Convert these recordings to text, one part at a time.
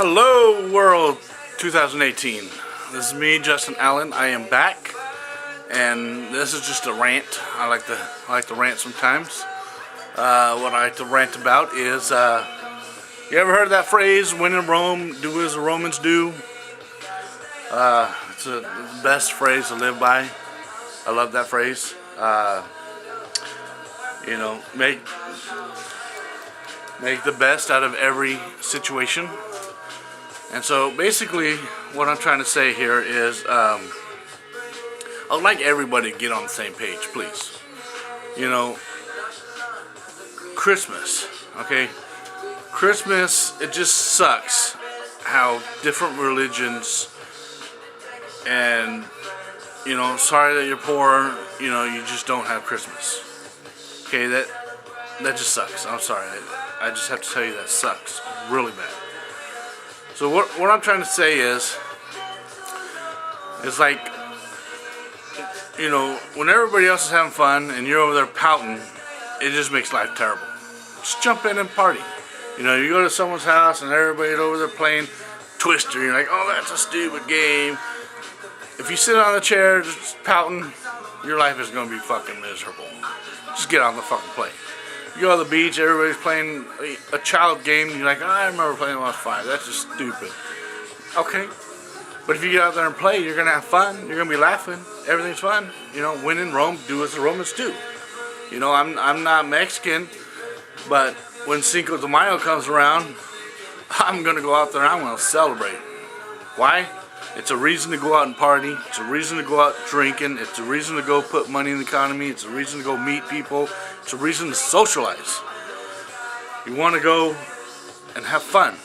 Hello world 2018. This is me, Justin Allen. I am back, and this is just a rant. I like to rant sometimes. What I like to rant about is you ever heard that phrase, when in Rome, do as the Romans do? It's the best phrase to live by. I love that phrase. You know, make the best out of every situation. And so basically what I'm trying to say here is I would like everybody to get on the same page, please. You know, Christmas, okay? Christmas, it just sucks how different religions, and you know, sorry that you're poor, you know, you just don't have Christmas. Okay, that just sucks. I'm sorry. I just have to tell you that sucks really bad. So what I'm trying to say is like, you know, when everybody else is having fun and you're over there pouting, it just makes life terrible. Just jump in and party. You know, you go to someone's house and everybody's over there playing Twister. You're like, oh, that's a stupid game. If you sit on a chair just pouting, your life is going to be fucking miserable. Just get on the fucking plane. You go to the beach, everybody's playing a child game, and you're like, oh, I remember playing when I was 5. That's just stupid. Okay. But if you get out there and play, you're going to have fun. You're going to be laughing. Everything's fun. You know, when in Rome, do as the Romans do. You know, I'm not Mexican, but when Cinco de Mayo comes around, I'm going to go out there and I'm going to celebrate. Why? It's a reason to go out and party. It's a reason to go out drinking. It's a reason to go put money in the economy. It's a reason to go meet people. It's a reason to socialize. You want to go and have fun.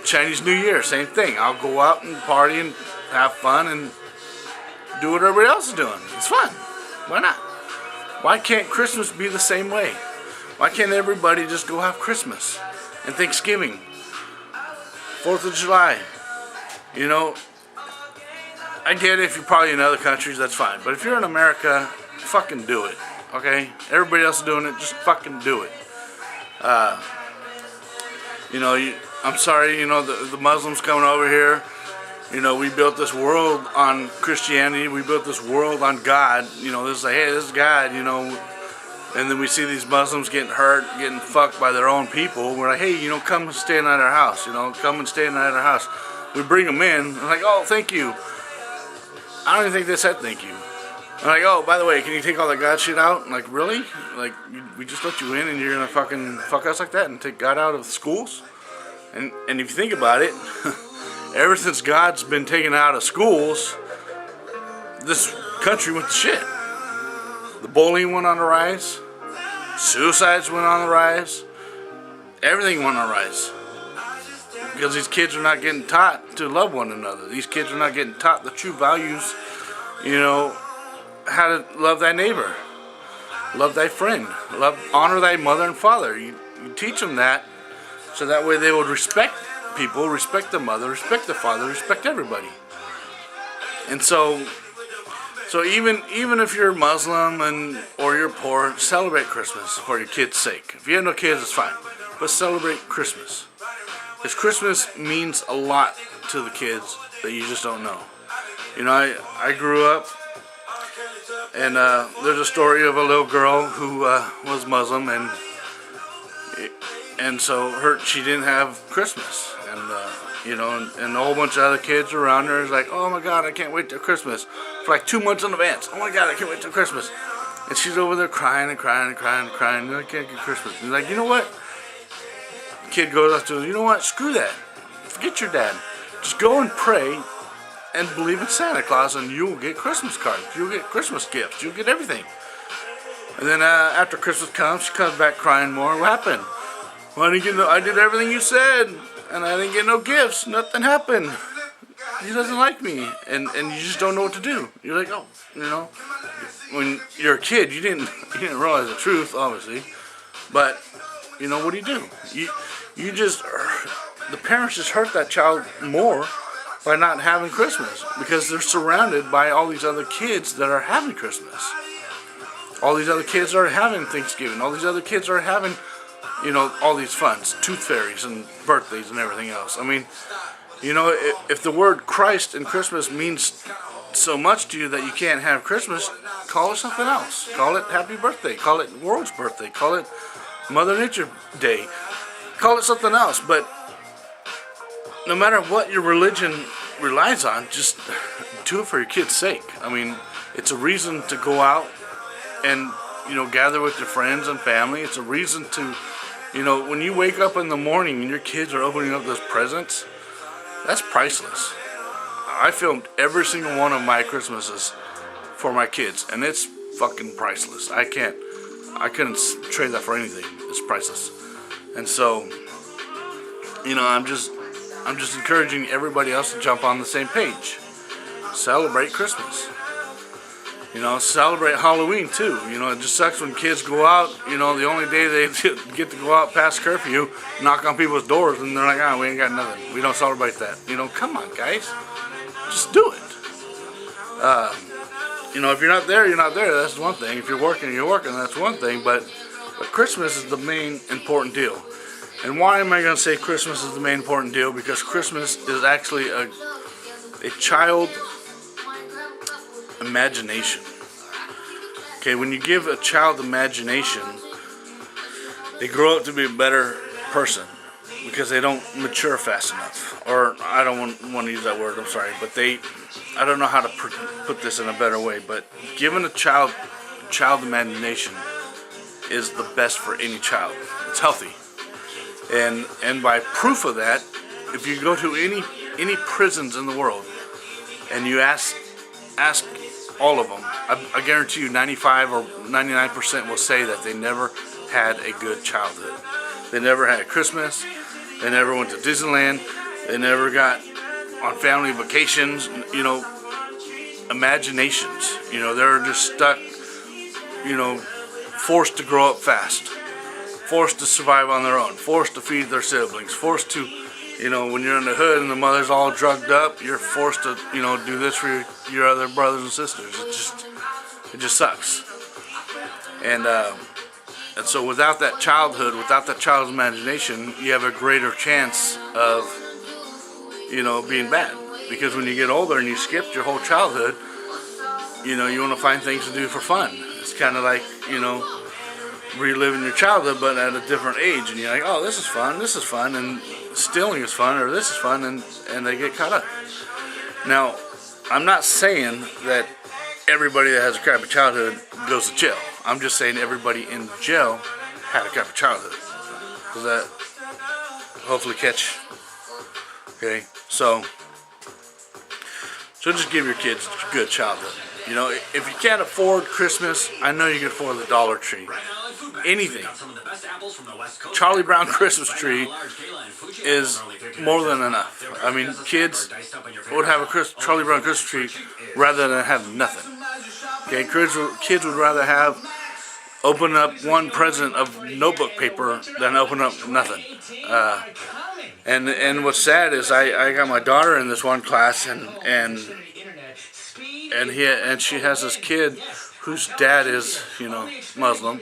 Chinese New Year, same thing. I'll go out and party and have fun and do what everybody else is doing. It's fun. Why not? Why can't Christmas be the same way? Why can't everybody just go have Christmas and Thanksgiving, 4th of July? You know, I get it if you're probably in other countries, that's fine. But if you're in America, fucking do it, okay? Everybody else is doing it, just fucking do it. You know, I'm sorry, you know, the Muslims coming over here, you know, we built this world on Christianity, we built this world on God. You know, this is like, hey, this is God, you know. And then we see these Muslims getting hurt, getting fucked by their own people. We're like, hey, you know, come and stay in at our house, you know, come and stay in at our house. We bring them in, and like, oh, thank you. I don't even think they said thank you. I'm like, oh, by the way, can you take all that God shit out? I'm like, really? Like, we just let you in and you're gonna fucking fuck us like that and take God out of the schools? And if you think about it, ever since God's been taken out of schools, this country went to shit. The bullying went on the rise. Suicides went on the rise. Everything went on the rise. Because these kids are not getting taught to love one another. These kids are not getting taught the true values, you know, how to love thy neighbor, love thy friend, honor thy mother and father. You teach them that, so that way they would respect people, respect the mother, respect the father, respect everybody. And so even if you're Muslim or you're poor, celebrate Christmas for your kids' sake. If you have no kids, it's fine, but celebrate Christmas. Because Christmas means a lot to the kids that you just don't know. You know, I grew up, and there's a story of a little girl who was Muslim, and so she didn't have Christmas, and you know, and a whole bunch of other kids around her is like, oh my God, I can't wait till Christmas, for like 2 months in advance. Oh my God, I can't wait till Christmas, and she's over there crying and crying and crying and crying, and I can't get Christmas. And he's like, you know what? Kid goes up to him, you know what, screw that, forget your dad, just go and pray and believe in Santa Claus, and you'll get Christmas cards, you'll get Christmas gifts, you'll get everything. And then after Christmas comes, she comes back crying more. What happened? Well, I did everything you said, and I didn't get no gifts, nothing happened. He doesn't like me, and you just don't know what to do. You're like, oh, you know, when you're a kid, you didn't realize the truth, obviously, but you know, what do? You just, the parents just hurt that child more by not having Christmas, because they're surrounded by all these other kids that are having Christmas. All these other kids are having Thanksgiving. All these other kids are having, you know, all these funds, tooth fairies and birthdays and everything else. I mean, you know, if the word Christ and Christmas means so much to you that you can't have Christmas, call it something else. Call it Happy Birthday. Call it World's Birthday. Call it Mother Nature Day. Call it something else. But no matter what your religion relies on, just do it for your kids' sake. I mean, it's a reason to go out and, you know, gather with your friends and family. It's a reason to, you know, when you wake up in the morning and your kids are opening up those presents, that's priceless. I filmed every single one of my Christmases for my kids, and it's fucking priceless. I couldn't trade that for anything. It's priceless. And so, you know, I'm just encouraging everybody else to jump on the same page. Celebrate Christmas. You know, celebrate Halloween too. You know, it just sucks when kids go out, you know, the only day they get to go out past curfew, knock on people's doors, and they're like, ah, we ain't got nothing. We don't celebrate that. You know, come on, guys. Just do it. You know, if you're not there, you're not there. That's one thing. If you're working, that's one thing. But Christmas is the main important deal. And why am I going to say Christmas is the main important deal? Because Christmas is actually a child imagination. Okay, when you give a child imagination, they grow up to be a better person because they don't mature fast enough. Or I don't want to use that word, I'm sorry, but I don't know how to put this in a better way, but giving a child imagination is the best for any child. It's healthy. And by proof of that, if you go to any prisons in the world and you ask all of them, I guarantee you 95 or 99% will say that they never had a good childhood. They never had Christmas. They never went to Disneyland. They never got on family vacations. You know, imaginations. You know, they're just stuck, you know, forced to grow up fast. Forced to survive on their own. Forced to feed their siblings. Forced to, you know, when you're in the hood and the mother's all drugged up, you're forced to, you know, do this for your other brothers and sisters. It just sucks. And so without that childhood, without that child's imagination, you have a greater chance of, you know, being bad. Because when you get older and you skipped your whole childhood, you know, you want to find things to do for fun. It's kind of like, you know, reliving your childhood but at a different age. And you're like, oh, this is fun, and stealing is fun, or this is fun, and they get caught up. Now, I'm not saying that everybody that has a crappy childhood goes to jail. I'm just saying everybody in jail had a crappy childhood. Does that hopefully catch? Okay, so just give your kids a good childhood. You know, if you can't afford Christmas, I know you can afford the Dollar Tree. Anything. Charlie Brown Christmas tree is more than enough. I mean, kids would have a Charlie Brown Christmas tree rather than have nothing. Okay, kids would rather open up one present of notebook paper than open up nothing. And what's sad is I got my daughter in this one class, and she has this kid whose dad is, you know, Muslim,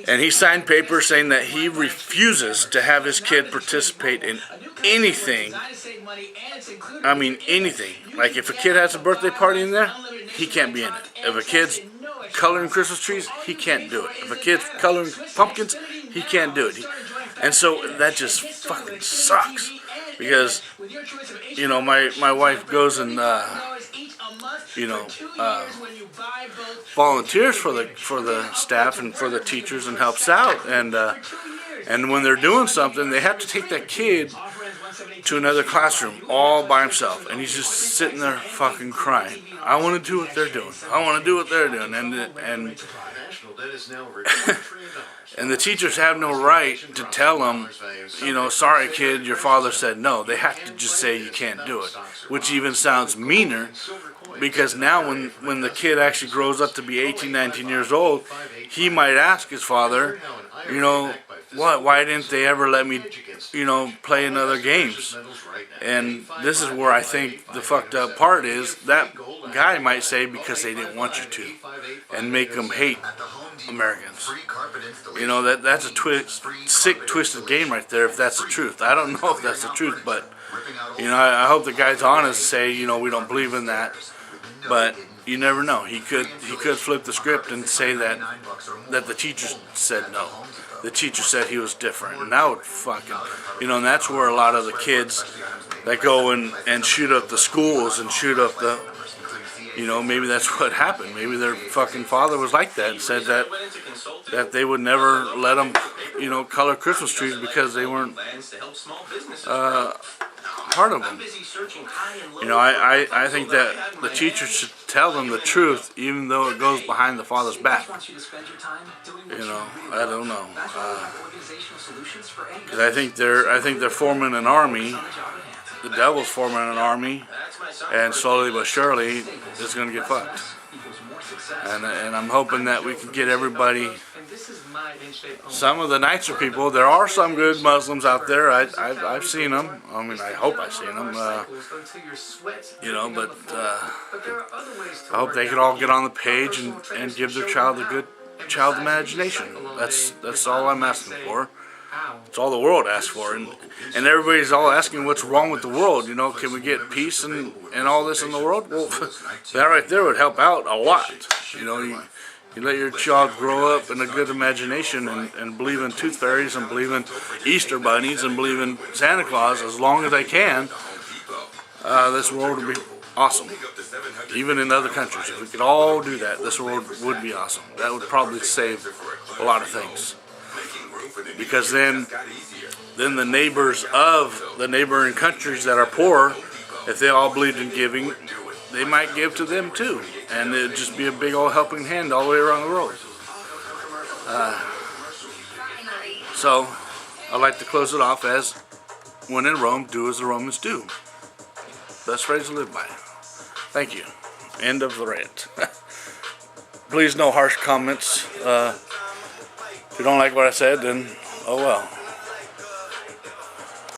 and he signed papers saying that he refuses to have his kid participate in anything. I mean, anything. Like, if a kid has a birthday party in there, he can't be in it. If a kid's coloring Christmas trees, he can't do it. If a kid's coloring pumpkins, he can't do it. And so that just fucking sucks, because, you know, my wife goes and you know, volunteers for the staff and for the teachers and helps out, and when they're doing something, they have to take that kid to another classroom all by himself, and he's just sitting there fucking crying. I want to do what they're doing. I want to do what they're doing, and the teachers have no right to tell them, you know, sorry kid, your father said no. They have to just say you can't do it, which even sounds meaner, because now when the kid actually grows up to be 18, 19 years old, he might ask his father, you know, why didn't they ever let me, you know, play in other games? And this is where I think the fucked up part is, that guy might say because they didn't want you to, and make them hate Americans. You know, that's a sick, twisted game right there, if that's the truth. I don't know if that's the truth, but, you know, I hope the guy's honest and say, you know, we don't believe in that. But you never know. He could flip the script and say that the teacher said no. The teacher said he was different. And that would fucking, you know, and that's where a lot of the kids that go and shoot up the schools and shoot up the, you know, maybe that's what happened. Maybe their fucking father was like that and said that they would never let them, you know, color Christmas trees because they weren't part of them. You know, I think that the teacher should tell them the truth, even though it goes behind the father's back. You know, I don't know. 'Cause I think they're forming an army. The devil's forming an army, and slowly but surely, it's going to get fucked. And I'm hoping that we can get everybody, some of the nicer people. There are some good Muslims out there. I've seen them. I mean, I hope I've seen them. You know, but I hope they could all get on the page and give their child a good child imagination. That's all I'm asking for. It's all the world asks for, and everybody's all asking what's wrong with the world. You know, can we get peace and all this in the world? Well, that right there would help out a lot. You know, you let your child grow up in a good imagination and believe in tooth fairies and believe in Easter bunnies and believe in Santa Claus as long as they can. This world would be awesome. Even in other countries, if we could all do that, this world would be awesome. That would probably save a lot of things. Because then the neighbors of the neighboring countries that are poor, if they all believed in giving, they might give to them too, and it'd just be a big old helping hand all the way around the world. So I'd like to close it off as, when in Rome, do as the Romans do. Best phrase to live by. Thank you. End of the rant. Please no harsh comments. If you don't like what I said, then oh well.